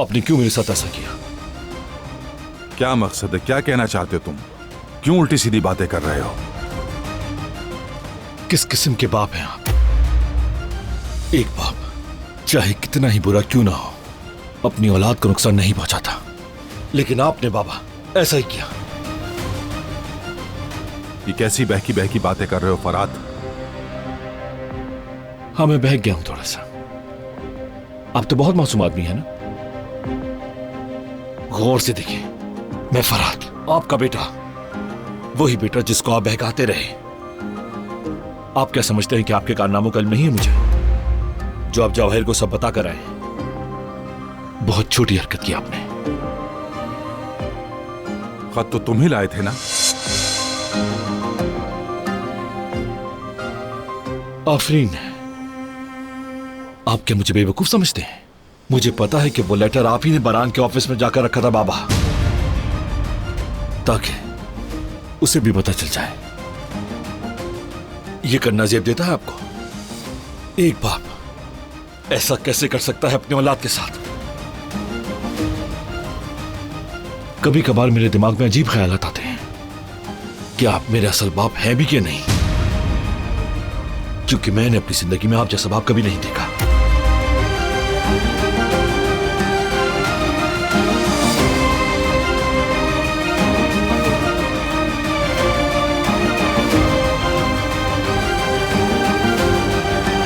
आपने क्यों मेरे साथ ऐसा किया? क्या मकसद है? क्या कहना चाहते हो तुम? क्यों उल्टी सीधी बातें कर रहे हो? किस किस्म के बाप हैं आप? एक बाप चाहे कितना ही बुरा क्यों ना हो, अपनी औलाद को नुकसान नहीं पहुंचाता, लेकिन आपने बाबा ऐसा ही किया। ये कैसी बहकी बहकी बातें कर रहे हो फरहाद? हाँ, मैं बहक गया हूं थोड़ा सा। आप तो बहुत मासूम आदमी है ना। गौर से देखिए, मैं फरहाद, आपका बेटा, वही बेटा जिसको आप बहकाते रहे। आप क्या समझते हैं कि आपके कारनामों का इल्म नहीं है मुझे, जो आप जवाहिर को सब बता कर आए? बहुत छोटी हरकत की आपने। खत तो तुम ही लाए थे ना? आफरीन, आप क्या मुझे बेवकूफ समझते हैं? मुझे पता है कि वो लेटर आप ही ने बरान के ऑफिस में जाकर रखा था बाबा, ताकि उसे भी पता चल जाए। ये करना जेब देता है आपको? एक बाप ऐसा कैसे कर सकता है अपनी औलाद के साथ? कभी कभार मेरे दिमाग में अजीब ख्यालात आते हैं कि आप मेरे असल बाप हैं भी कि नहीं, क्योंकि मैंने अपनी जिंदगी में आप जैसा बाप कभी नहीं देखा।